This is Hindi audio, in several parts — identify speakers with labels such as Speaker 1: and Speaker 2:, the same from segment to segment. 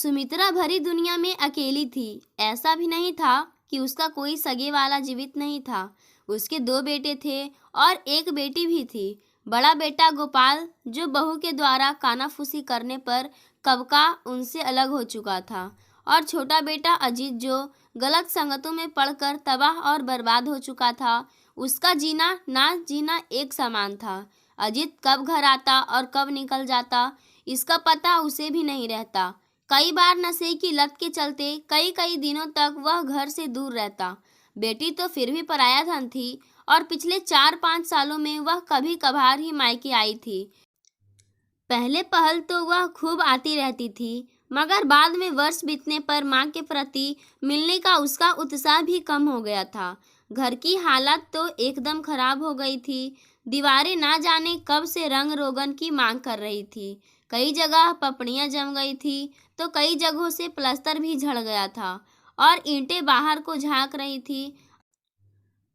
Speaker 1: सुमित्रा भरी दुनिया में अकेली थी। ऐसा भी नहीं था कि उसका कोई सगे वाला जीवित नहीं था। उसके दो बेटे थे और एक बेटी भी थी। बड़ा बेटा गोपाल, जो बहू के द्वारा कानाफूसी करने पर कब का उनसे अलग हो चुका था, और छोटा बेटा अजीत, जो गलत संगतों में पड़कर तबाह और बर्बाद हो चुका था। उसका जीना ना जीना एक समान था। अजीत कब घर आता और कब निकल जाता, इसका पता उसे भी नहीं रहता। कई बार नशे की लत के चलते कई कई दिनों तक वह घर से दूर रहता। बेटी तो फिर भी पराया धन थी, और पिछले 4-5 सालों में वह कभी कभार ही मायके आई थी। पहले पहल तो वह खूब आती रहती थी, मगर बाद में वर्ष बीतने पर माँ के प्रति मिलने का उसका उत्साह भी कम हो गया था। घर की हालत तो एकदम खराब हो गई थी। दीवारें ना जाने कब से रंग रोगन की मांग कर रही थी। कई जगह पपड़ियाँ जम गई थी, तो कई जगहों से प्लास्टर भी झड़ गया था और ईंटें बाहर को झांक रही थी।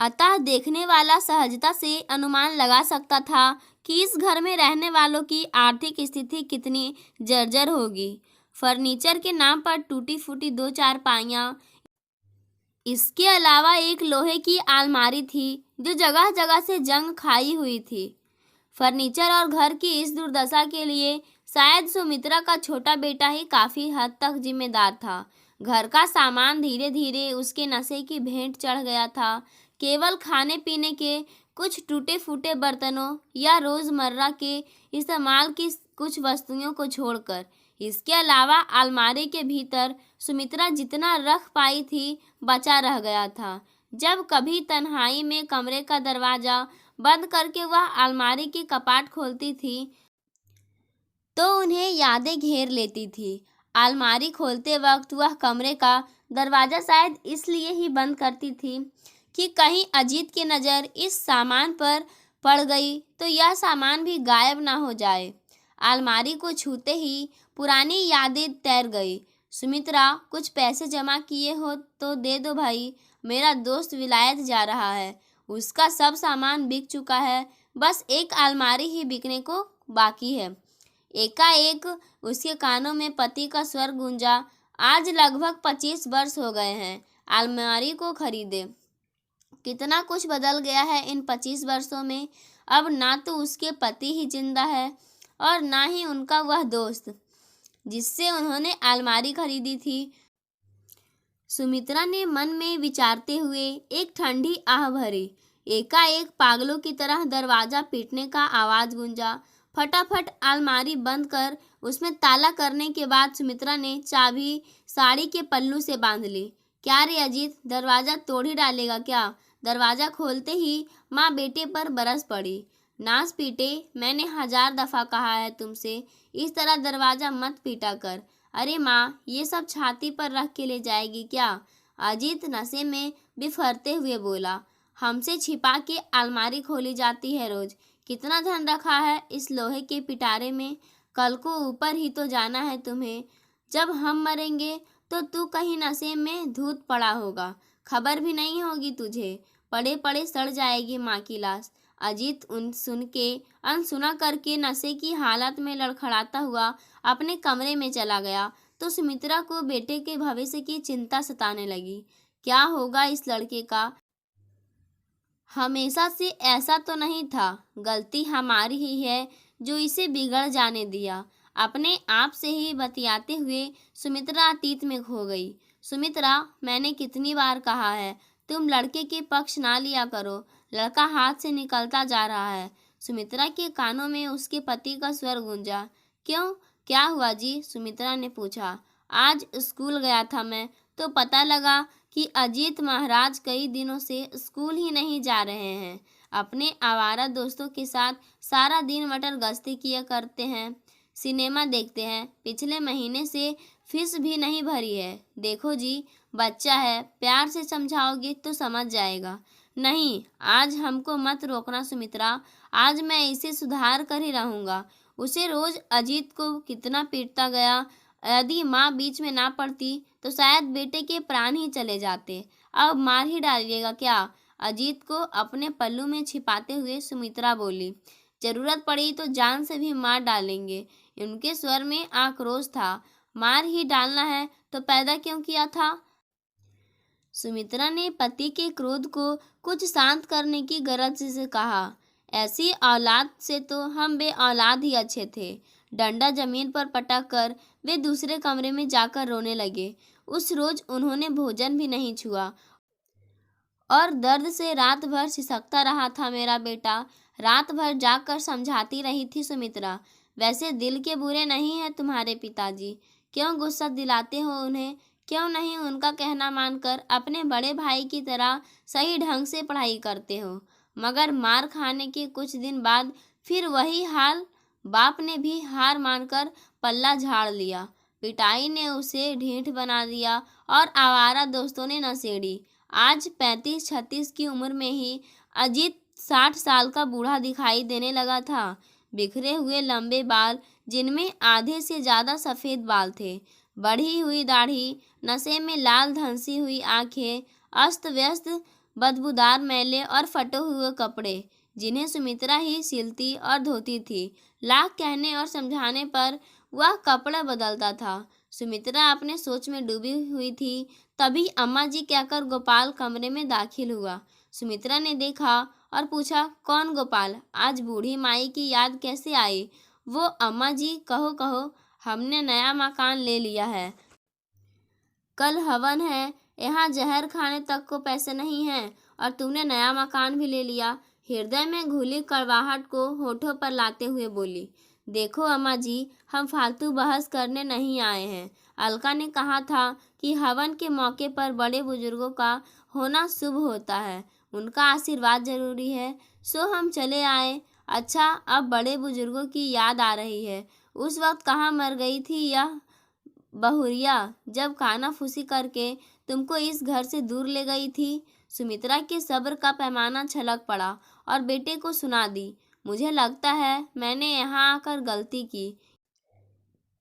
Speaker 1: अतः देखने वाला सहजता से अनुमान लगा सकता था कि इस घर में रहने वालों की आर्थिक स्थिति कितनी जर्जर होगी। फर्नीचर के नाम पर टूटी फूटी 2 चारपाइयाँ, इसके अलावा एक लोहे की अलमारी थी जो जगह जगह से जंग खाई हुई थी। फर्नीचर और घर की इस दुर्दशा के लिए शायद सुमित्रा का छोटा बेटा ही काफ़ी हद तक जिम्मेदार था। घर का सामान धीरे धीरे उसके नशे की भेंट चढ़ गया था। केवल खाने पीने के कुछ टूटे फूटे बर्तनों या रोज़मर्रा के इस्तेमाल की कुछ वस्तुओं को छोड़कर, इसके अलावा अलमारी के भीतर सुमित्रा जितना रख पाई थी बचा रह गया था। जब कभी तन्हाई में कमरे का दरवाज़ा बंद करके वह अलमारी की कपाट खोलती थी, तो उन्हें यादें घेर लेती थी। अलमारी खोलते वक्त वह कमरे का दरवाज़ा शायद इसलिए ही बंद करती थी कि कहीं अजीत की नज़र इस सामान पर पड़ गई तो यह सामान भी गायब ना हो जाए। अलमारी को छूते ही पुरानी यादें तैर गई। सुमित्रा, कुछ पैसे जमा किए हो तो दे दो भाई, मेरा दोस्त विलायत जा रहा है, उसका सब सामान बिक चुका है, बस एक अलमारी ही बिकने को बाकी है। एकाएक उसके कानों में पति का स्वर गूंजा। आज लगभग 25 वर्ष हो गए हैं अलमारी को खरीदे। कितना कुछ बदल गया है इन 25 वर्षों में। अब ना तो उसके पति ही जिंदा है और ना ही उनका वह दोस्त जिससे उन्होंने अलमारी खरीदी थी। सुमित्रा ने मन में विचारते हुए एक ठंडी आह भरी। एकाएक पागलों की तरह दरवाज़ा पीटने का आवाज़ गूंजा। फटाफट अलमारी बंद कर उसमें ताला करने के बाद सुमित्रा ने चाबी साड़ी के पल्लू से बांध ली। क्या रे अजीत, दरवाज़ा तोड़ ही डालेगा क्या? दरवाज़ा खोलते ही माँ बेटे पर बरस पड़ी। नास पीटे, मैंने 1000 दफ़ा कहा है तुमसे, इस तरह दरवाज़ा मत पीटा कर। अरे माँ, ये सब छाती पर रख के ले जाएगी क्या? अजीत नशे में बिफरते हुए बोला। हमसे छिपा के अलमारी खोली जाती है रोज। कितना धन रखा है इस लोहे के पिटारे में? कल को ऊपर ही तो जाना है तुम्हें। जब हम मरेंगे तो तू कहीं नशे में धूत पड़ा होगा, खबर भी नहीं होगी तुझे। पड़े पड़े सड़ जाएगी माँ की लाश। अजीत उन सुन के अनसुना करके नशे की हालत में लड़खड़ाता हुआ अपने कमरे में चला गया, तो सुमित्रा को बेटे के भविष्य की चिंता सताने लगी। क्या होगा इस लड़के का? हमेशा से ऐसा तो नहीं था। गलती हमारी ही है जो इसे बिगड़ जाने दिया। अपने आप से ही बतियाते हुए सुमित्रा अतीत में खो गई। सुमित्रा, मैंने कितनी बार कहा है तुम लड़के के पक्ष ना लिया करो, लड़का हाथ से निकलता जा रहा है। सुमित्रा के कानों में उसके पति का स्वर गूंजा। क्यों, क्या हुआ जी? सुमित्रा ने पूछा। आज स्कूल गया था मैं, तो पता लगा कि अजीत महाराज कई दिनों से स्कूल ही नहीं जा रहे हैं। अपने आवारा दोस्तों के साथ सारा दिन मटर गश्ती किया करते हैं, सिनेमा देखते हैं। पिछले महीने से फीस भी नहीं भरी है। देखो जी, बच्चा है, प्यार से समझाओगे तो समझ जाएगा। नहीं, आज हमको मत रोकना सुमित्रा, आज मैं इसे सुधार कर ही रहूँगा। उसे रोज अजीत को कितना पीटता गया। यदि माँ बीच में ना पड़ती तो शायद बेटे के प्राण ही चले जाते। अब मार ही डालिएगा क्या? अजीत को अपने पल्लू में छिपाते हुए सुमित्रा बोली। जरूरत पड़ी तो जान से भी मार डालेंगे। उनके स्वर में आक्रोश था। मार ही डालना है तो पैदा क्यों किया था? सुमित्रा ने पति के क्रोध को कुछ शांत करने की गरज से कहा, ऐसी औलाद से तो हम बे औलाद ही अच्छे थे। डंडा जमीन पर पटक कर वे दूसरे कमरे में जाकर रोने लगे। उस रोज उन्होंने भोजन भी नहीं छुआ और दर्द से रात भर सिसकता रहा था मेरा बेटा। रात भर जागकर समझाती रही थी सुमित्रा, वैसे दिल के बुरे नहीं हैं तुम्हारे पिताजी, क्यों गुस्सा दिलाते हो उन्हें? क्यों नहीं उनका कहना मानकर अपने बड़े भाई की तरह सही ढंग से पढ़ाई करते हो? मगर मार खाने के कुछ दिन बाद फिर वही हाल। बाप ने भी हार मानकर पल्ला झाड़ लिया। पिटाई ने उसे ढीठ बना दिया और आवारा दोस्तों ने नसेड़ी। आज 35-36 की उम्र में ही अजीत 60 साल का बूढ़ा दिखाई देने लगा था। बिखरे हुए लंबे बाल, जिनमें आधे से ज़्यादा सफ़ेद बाल थे, बढ़ी हुई दाढ़ी, नशे में लाल धंसी हुई आंखें, अस्त व्यस्त बदबूदार मैले और फटे हुए कपड़े, जिन्हें सुमित्रा ही सिलती और धोती थी। लाख कहने और समझाने पर वह कपड़ा बदलता था। सुमित्रा अपने सोच में डूबी हुई थी, तभी अम्मा जी कहकर गोपाल कमरे में दाखिल हुआ। सुमित्रा ने देखा और पूछा, कौन गोपाल? आज बूढ़ी माई की याद कैसे आई? वो अम्मा जी, कहो कहो, हमने नया मकान ले लिया है, कल हवन है, यहाँ जहर खाने तक को पैसे नहीं हैं और तुमने नया मकान भी ले लिया। हृदय में घुली कड़वाहट को होठों पर लाते हुए बोली, देखो अम्मा जी, हम फालतू बहस करने नहीं आए हैं। अलका ने कहा था कि हवन के मौके पर बड़े बुजुर्गों का होना शुभ होता है, उनका आशीर्वाद जरूरी है, सो हम चले आए। अच्छा, अब बड़े बुजुर्गों की याद आ रही है। उस वक्त कहाँ मर गई थी यह बहुरिया, जब काना फूसी करके तुमको इस घर से दूर ले गई थी? सुमित्रा के सब्र का पैमाना छलक पड़ा और बेटे को सुना दी, मुझे लगता है मैंने यहाँ आकर गलती की।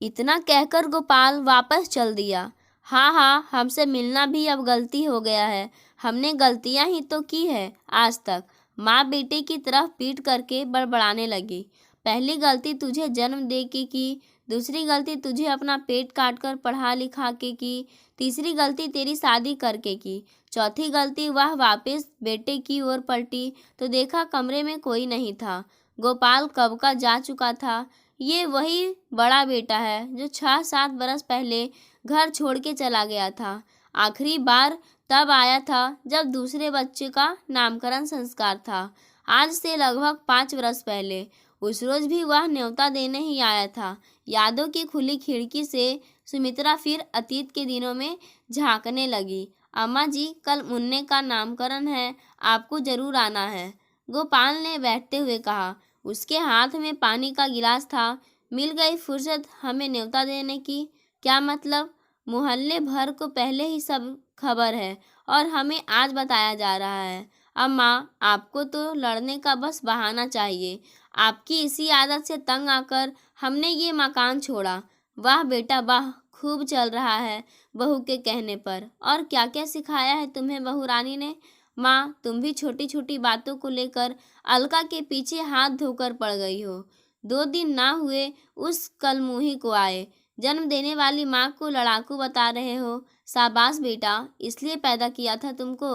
Speaker 1: इतना कहकर गोपाल वापस चल दिया। हाँ हाँ, हमसे मिलना भी अब गलती हो गया है। हमने गलतियाँ ही तो की है आज तक। माँ बेटे की तरफ पीट करके बड़बड़ाने लगी। पहली गलती तुझे जन्म दे के की, दूसरी गलती तुझे अपना पेट काट कर पढ़ा लिखा के की, तीसरी गलती तेरी शादी करके की, चौथी गलती वह वापस बेटे की ओर पलटी तो देखा कमरे में कोई नहीं था। गोपाल कब का जा चुका था। ये वही बड़ा बेटा है जो 6-7 बरस पहले घर छोड़ के चला गया था। आखिरी बार तब आया था जब दूसरे बच्चे का नामकरण संस्कार था, आज से लगभग 5 बरस पहले। उस रोज भी वह न्योता देने ही आया था। यादों की खुली खिड़की से सुमित्रा फिर अतीत के दिनों में झांकने लगी। अम्मा जी, कल मुन्ने का नामकरण है, आपको जरूर आना है, गोपाल ने बैठते हुए कहा। उसके हाथ में पानी का गिलास था। मिल गई फुर्सत हमें न्योता देने की। क्या मतलब? मोहल्ले भर को पहले ही सब खबर है और हमें आज बताया जा रहा है। अम्मा, आपको तो लड़ने का बस बहाना चाहिए। आपकी इसी आदत से तंग आकर हमने ये मकान छोड़ा। वाह बेटा वाह, खूब चल रहा है बहू के कहने पर। और क्या क्या सिखाया है तुम्हें बहू रानी ने? माँ, तुम भी छोटी छोटी बातों को लेकर अलका के पीछे हाथ धोकर पड़ गई हो। 2 दिन ना हुए उस कलमुही को आए, जन्म देने वाली माँ को लड़ाकू बता रहे हो। शाबाश बेटा, इसलिए पैदा किया था तुमको।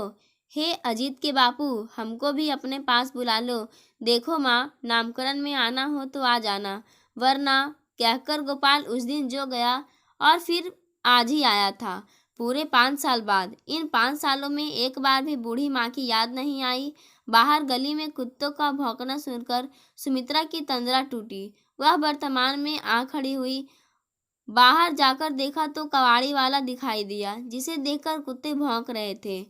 Speaker 1: हे अजीत के बापू, हमको भी अपने पास बुला लो। देखो माँ, नामकरण में आना हो तो आ जाना, वरना, कहकर गोपाल उस दिन जो गया और फिर आज ही आया था, पूरे 5 साल बाद। इन 5 सालों में एक बार भी बूढ़ी माँ की याद नहीं आई। बाहर गली में कुत्तों का भौंकना सुनकर सुमित्रा की तंद्रा टूटी। वह वर्तमान में आ खड़ी हुई। बाहर जाकर देखा तो कबाड़ी वाला दिखाई दिया, जिसे देखकर कुत्ते भौंक रहे थे।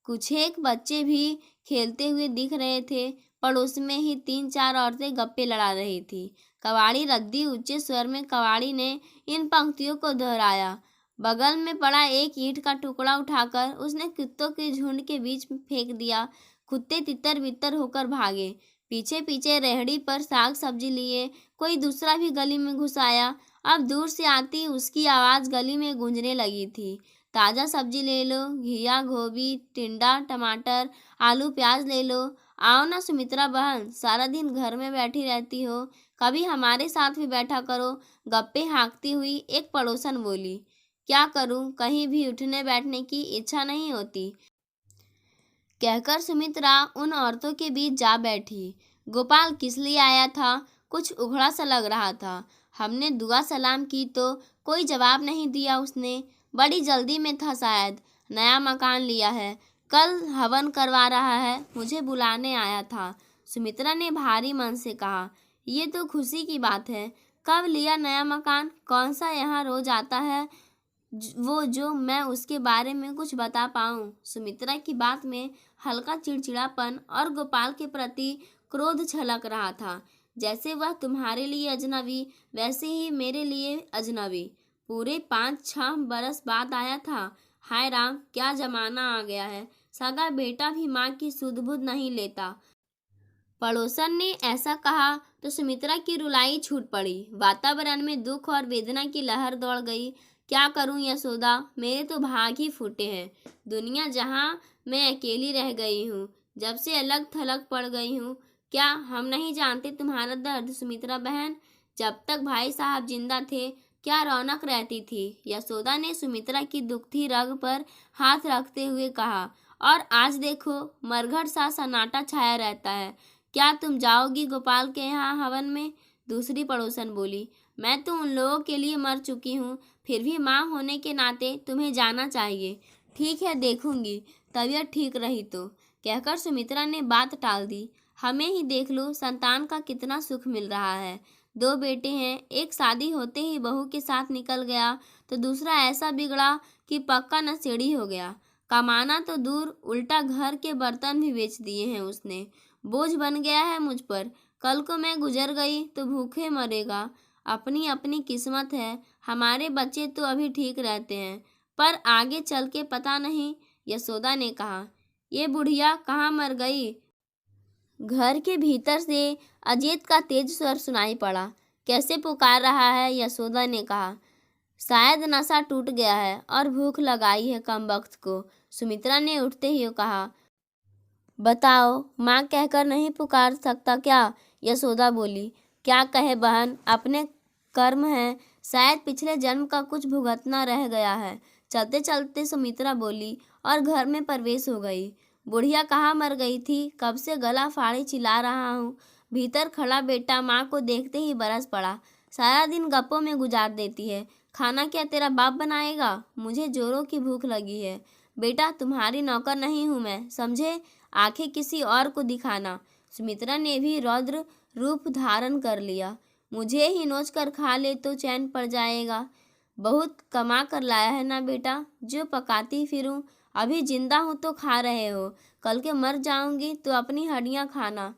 Speaker 1: कुछ एक बच्चे भी खेलते हुए दिख रहे थे। पड़ोस में ही 3-4 औरतें गप्पे लड़ा रही थी। कबाड़ी रद्दी ऊंचे स्वर में कबाड़ी ने इन पंक्तियों को दोहराया। बगल में पड़ा एक ईंट का टुकड़ा उठाकर उसने कुत्तों के झुंड के बीच में फेंक दिया। कुत्ते तितर बितर होकर भागे। पीछे पीछे रेहड़ी पर साग सब्जी लिए कोई दूसरा भी गली में घुस आया। अब दूर से आती उसकी आवाज़ गली में गूंजने लगी थी। ताज़ा सब्जी ले लो, घिया, गोभी, टिंडा, टमाटर, आलू, प्याज ले लो। आओ ना सुमित्रा बहन, सारा दिन घर में बैठी रहती हो, कभी हमारे साथ भी बैठा करो। गप्पे हाँकती हुई एक पड़ोसन बोली। क्या करूं, कहीं भी उठने बैठने की इच्छा नहीं होती, कहकर सुमित्रा उन औरतों के बीच जा बैठी। गोपाल किस लिए आया था, कुछ उघड़ा सा लग रहा था। हमने दुआ सलाम की तो कोई जवाब नहीं दिया उसने। बड़ी जल्दी में था शायद, नया मकान लिया है, कल हवन करवा रहा है, मुझे बुलाने आया था। सुमित्रा ने भारी मन से कहा। ये तो खुशी की बात है। कब लिया नया मकान, कौन सा यहाँ रोज आता है वो, जो मैं उसके बारे में कुछ बता पाऊँ। सुमित्रा की बात में हल्का चिड़चिड़ापन और गोपाल के प्रति क्रोध छलक रहा था। जैसे वह तुम्हारे लिए अजनबी, वैसे ही मेरे लिए अजनबी। पूरे 5-6 बरस बाद आया था। हाय राम, क्या जमाना आ गया है, सगा बेटा भी माँ की सुध बुध नहीं लेता। पड़ोसन ने ऐसा कहा तो सुमित्रा की रुलाई छूट पड़ी। वातावरण में दुख और वेदना की लहर दौड़ गई। क्या करूं यशोदा, मेरे तो भाग ही फूटे हैं। दुनिया जहां मैं अकेली रह गई हूँ, जब से अलग थलग पड़ गई हूँ। क्या हम नहीं जानते तुम्हारा दर्द सुमित्रा बहन? जब तक भाई साहब जिंदा थे क्या रौनक रहती थी। यशोदा ने सुमित्रा की दुखती रग पर हाथ रखते हुए कहा। और आज देखो, मरघट सा सन्नाटा छाया रहता है। क्या तुम जाओगी गोपाल के यहाँ हवन में? दूसरी पड़ोसन बोली। मैं तो उन लोगों के लिए मर चुकी हूँ, फिर भी माँ होने के नाते तुम्हें जाना चाहिए। ठीक है, देखूंगी, तबीयत ठीक रही तो, कहकर सुमित्रा ने बात टाल दी। हमें ही देख लो, संतान का कितना सुख मिल रहा है। 2 बेटे हैं, एक शादी होते ही बहू के साथ निकल गया तो दूसरा ऐसा बिगड़ा कि पक्का नशेड़ी हो गया। कमाना तो दूर, उल्टा घर के बर्तन भी बेच दिए हैं उसने। बोझ बन गया है मुझ पर। कल को मैं गुजर गई तो भूखे मरेगा। अपनी अपनी किस्मत है। हमारे बच्चे तो अभी ठीक रहते हैं, पर आगे चल के पता नहीं। यशोदा ने कहा। ये बुढ़िया कहाँ मर गई? घर के भीतर से अजीत का तेज स्वर सुनाई पड़ा। कैसे पुकार रहा है? यशोदा ने कहा। शायद नशा टूट गया है और भूख लगाई है कमबख्त को, सुमित्रा ने उठते ही कहा। बताओ, माँ कहकर नहीं पुकार सकता क्या? यशोदा बोली। क्या कहे बहन, अपने कर्म हैं, शायद पिछले जन्म का कुछ भुगतना रह गया है। चलते चलते सुमित्रा बोली और घर में प्रवेश हो गई। बुढ़िया कहाँ मर गई थी? कब से गला फाड़ी चिल्ला रहा हूँ। भीतर खड़ा बेटा माँ को देखते ही बरस पड़ा। सारा दिन गप्पों में गुजार देती है। खाना क्या तेरा बाप बनाएगा? मुझे जोरों की भूख लगी है। बेटा, तुम्हारी नौकर नहीं हूँ मैं, समझे? आंखें किसी और को दिखाना। सुमित्रा ने भी रौद्र रूप धारण कर लिया। मुझे ही नोच कर खा ले तो चैन पड़ जाएगा। बहुत कमा कर लाया है ना बेटा, जो पकाती फिरूं। अभी जिंदा हूं तो खा रहे हो, कल के मर जाऊंगी तो अपनी हड्डियां खाना।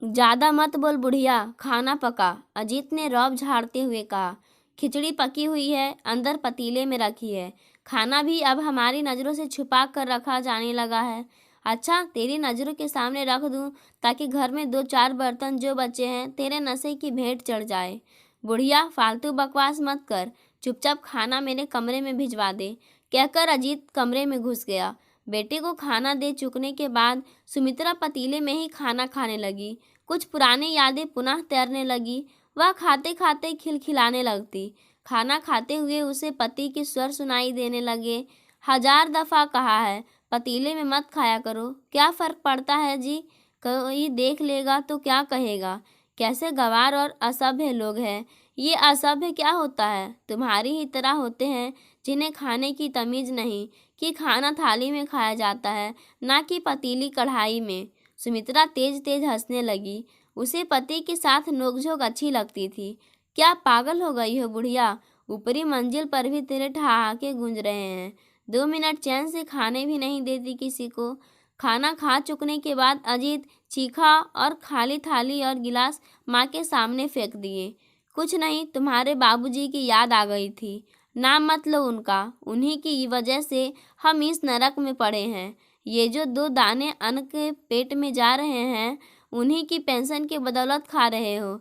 Speaker 1: ज्यादा मत बोल बुढ़िया, खाना पका, अजीत ने रौब झाड़ते हुए कहा। खिचड़ी पकी हुई है, अंदर पतीले में रखी है। खाना भी अब हमारी नज़रों से छुपा कर रखा जाने लगा है। अच्छा, तेरी नज़रों के सामने रख दूं ताकि घर में 2-4 बर्तन जो बचे हैं तेरे नशे की भेंट चढ़ जाए। बुढ़िया, फालतू बकवास मत कर, चुपचाप खाना मेरे कमरे में भिजवा दे, कहकर अजीत कमरे में घुस गया। बेटे को खाना दे चुकने के बाद सुमित्रा पतीले में ही खाना खाने लगी। कुछ पुरानी यादें पुनः तैरने लगी। वह खाते खाते खिलखिलाने लगती। खाना खाते हुए उसे पति के स्वर सुनाई देने लगे। 1000 दफ़ा कहा है, पतीले में मत खाया करो। क्या फ़र्क पड़ता है जी? कोई देख लेगा तो क्या कहेगा? कैसे गंवार और असभ्य लोग हैं। ये असभ्य क्या होता है? तुम्हारी ही तरह होते हैं, जिन्हें खाने की तमीज़ नहीं कि खाना थाली में खाया जाता है, ना कि पतीली कढ़ाई में। सुमित्रा तेज तेज हंसने लगी। उसे पति के साथ नोकझोंक अच्छी लगती थी। क्या पागल हो गई हो बुढ़िया? ऊपरी मंजिल पर भी तेरे ठहाके गूंज रहे हैं। 2 मिनट चैन से खाने भी नहीं देती किसी को। खाना खा चुकने के बाद अजीत चीखा और खाली थाली और गिलास माँ के सामने फेंक दिए। कुछ नहीं, तुम्हारे बाबूजी की याद आ गई थी। नाम मत लो उनका, उन्हीं की वजह से हम इस नरक में पड़े हैं। ये जो 2 दाने अन्न के पेट में जा रहे हैं, उन्हीं की पेंशन के बदौलत खा रहे हो।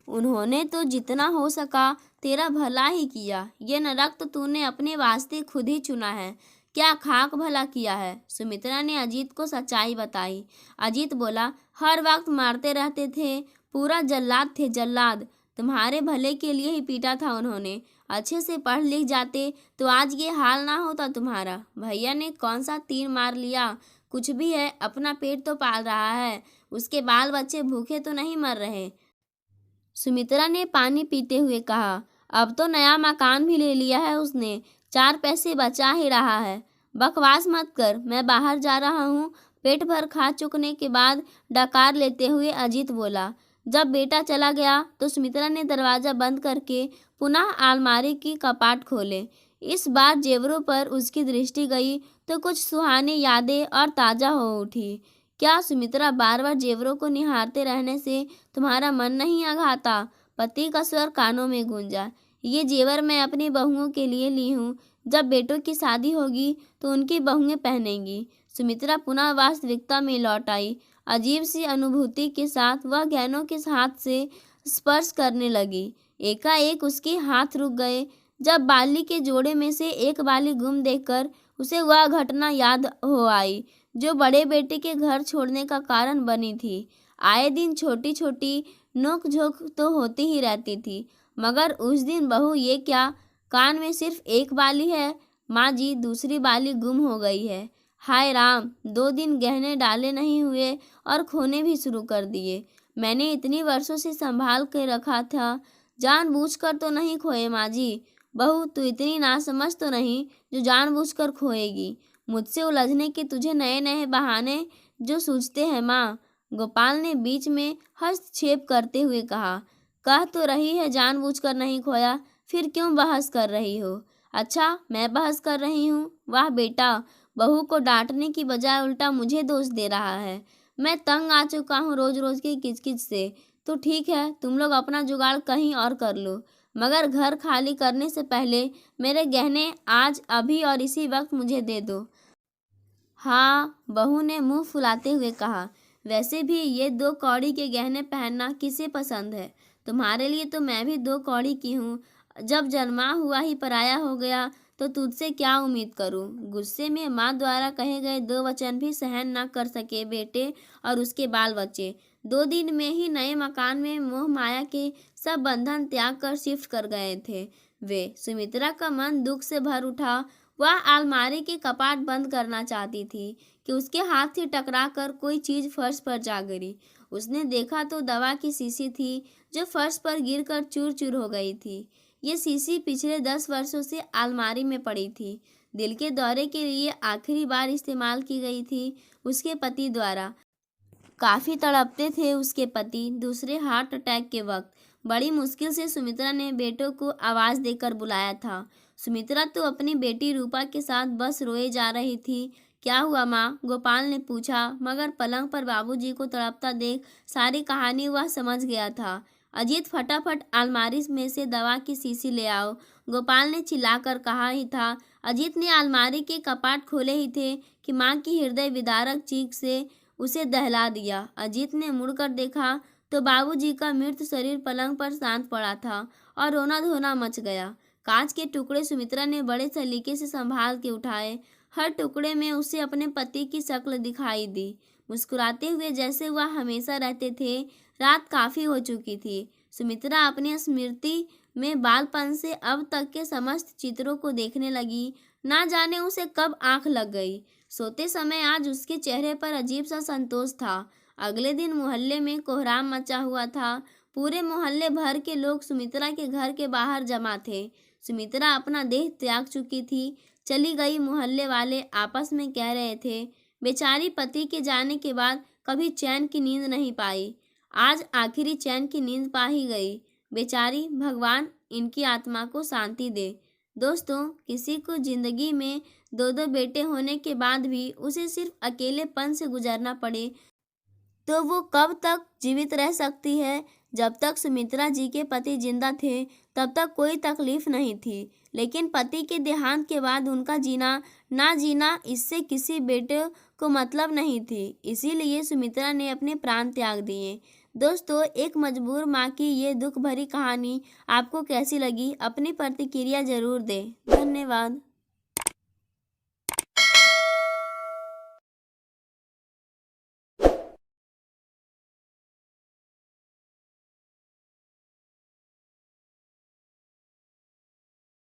Speaker 1: उन्होंने तो जितना हो सका तेरा भला ही किया। ये नरक तो तूने अपने वास्ते खुद ही चुना है। क्या खाक भला किया है? सुमित्रा ने अजीत को सच्चाई बताई। अजीत बोला, हर वक्त मारते रहते थे, पूरा जल्लाद थे जल्लाद। तुम्हारे भले के लिए ही पीटा था उन्होंने। अच्छे से पढ़ लिख जाते तो आज ये हाल ना होता तुम्हारा। भैया ने कौन सा तीर मार लिया? कुछ भी है, अपना पेट तो पाल रहा है, उसके बाल बच्चे भूखे तो नहीं मर रहे। सुमित्रा ने पानी पीते हुए कहा, अब तो नया मकान भी ले लिया है उसने, 4 पैसे बचा ही रहा है। बकवास मत कर, मैं बाहर जा रहा हूँ। पेट भर खा चुकने के बाद डकार लेते हुए अजीत बोला। जब बेटा चला गया तो सुमित्रा ने दरवाज़ा बंद करके पुनः अलमारी की कपाट खोले। इस बार जेवरों पर उसकी दृष्टि गई तो कुछ सुहानी यादें और ताज़ा हो उठी। क्या सुमित्रा, बार बार जेवरों को निहारते रहने से तुम्हारा मन नहीं आघाता? पति का स्वर कानों में गूंजा। ये जेवर मैं अपनी बहुओं के लिए ली हूँ, जब बेटों की शादी होगी तो उनकी बहुएं पहनेंगी। सुमित्रा पुनः वास्तविकता में लौट आई। अजीब सी अनुभूति के साथ वह गहनों के हाथ से स्पर्श करने लगी। एकाएक उसके हाथ रुक गए। जब बाली के जोड़े में से एक बाली गुम देखकर उसे वह घटना याद हो आई जो बड़े बेटे के घर छोड़ने का कारण बनी थी। आए दिन छोटी छोटी नोक झोंक तो होती ही रहती थी, मगर उस दिन बहू, ये क्या, कान में सिर्फ एक बाली है? माँ जी, दूसरी बाली गुम हो गई है। हाय राम, 2 दिन गहने डाले नहीं हुए और खोने भी शुरू कर दिए। मैंने इतनी वर्षों से संभाल के रखा था, जानबूझकर तो नहीं खोए माँ जी। बहू, तू इतनी नासमझ तो नहीं जो जानबूझकर खोएगी। मुझसे उलझने के तुझे नए नए बहाने जो सूझते हैं माँ। गोपाल ने बीच में हस्तक्षेप करते हुए कहा। कह तो रही है जानबूझकर नहीं खोया, फिर क्यों बहस कर रही हो? अच्छा, मैं बहस कर रही हूँ? वाह बेटा, बहू को डांटने की बजाय उल्टा मुझे दोष दे रहा है। मैं तंग आ चुका हूँ रोज रोज की किचकिच से। तो ठीक है, तुम लोग अपना जुगाड़ कहीं और कर लो, मगर घर खाली करने से पहले मेरे गहने आज, अभी और इसी वक्त मुझे दे दो। हाँ, बहू ने मुंह फुलाते हुए कहा। वैसे भी ये 2 कौड़ी के गहने पहनना किसे पसंद है? तुम्हारे लिए तो मैं भी 2 कौड़ी की हूँ। जब जन्मा हुआ ही पराया हो गया तो तुझसे क्या उम्मीद करूँ? गुस्से में माँ द्वारा कहे गए 2 वचन भी सहन न कर सके बेटे और उसके बाल बच्चे। 2 दिन में ही नए मकान में मोह माया के सब बंधन त्याग कर शिफ्ट कर गए थे वे। सुमित्रा का मन दुख से भर उठा। वह अलमारी के कपाट बंद करना चाहती थी कि उसके हाथ से टकरा कर कोई चीज़ फर्श पर जा गिरी। उसने देखा तो दवा की शीशी थी जो फर्श पर गिरकर चूर चूर हो गई थी। ये शीशी पिछले 10 वर्षों से अलमारी में पड़ी थी। दिल के दौरे के लिए आखिरी बार इस्तेमाल की गई थी उसके पति द्वारा। काफ़ी तड़पते थे उसके पति दूसरे हार्ट अटैक के वक्त। बड़ी मुश्किल से सुमित्रा ने बेटों को आवाज़ देकर बुलाया था। सुमित्रा तो अपनी बेटी रूपा के साथ बस रोए जा रही थी। क्या हुआ माँ? गोपाल ने पूछा, मगर पलंग पर बाबूजी को तड़पता देख सारी कहानी वह समझ गया था। अजीत, फटाफट अलमारी में से दवा की शीशी ले आओ, गोपाल ने चिल्लाकर कहा ही था। अजीत ने अलमारी के कपाट खोले ही थे कि माँ की हृदय विदारक चीख से उसे दहला दिया। अजीत ने मुड़कर देखा तो बाबूजी का मृत शरीर पलंग पर शांत पड़ा था और रोना धोना मच गया। कांच के टुकड़े सुमित्रा ने बड़े सलीके से संभाल के उठाए। हर टुकड़े में उसे अपने पति की शक्ल दिखाई दी, मुस्कुराते हुए जैसे वह हमेशा रहते थे। रात काफ़ी हो चुकी थी। सुमित्रा अपनी स्मृति में बालपन से अब तक के समस्त चित्रों को देखने लगी। ना जाने उसे कब आंख लग गई। सोते समय आज उसके चेहरे पर अजीब सा संतोष था। अगले दिन मोहल्ले में कोहराम मचा हुआ था। पूरे मोहल्ले भर के लोग सुमित्रा के घर के बाहर जमा थे। सुमित्रा अपना देह त्याग चुकी थी, चली गई। मोहल्ले वाले आपस में कह रहे थे, बेचारी पति के जाने के बाद कभी चैन की नींद नहीं पाई, आज आखिरी चैन की नींद पा ही गई। बेचारी, भगवान इनकी आत्मा को शांति दे। दोस्तों, किसी को जिंदगी में 2-2 बेटे होने के बाद भी उसे सिर्फ अकेलेपन से गुजरना पड़े तो वो कब तक जीवित रह सकती है? जब तक सुमित्रा जी के पति जिंदा थे तब तक कोई तकलीफ नहीं थी, लेकिन पति के देहांत के बाद उनका जीना ना जीना, इससे किसी बेटे को मतलब नहीं थी। इसीलिए सुमित्रा ने अपने प्राण त्याग दिए। दोस्तों, एक मजबूर माँ की ये दुख भरी कहानी आपको कैसी लगी? अपनी प्रतिक्रिया जरूर दें। धन्यवाद।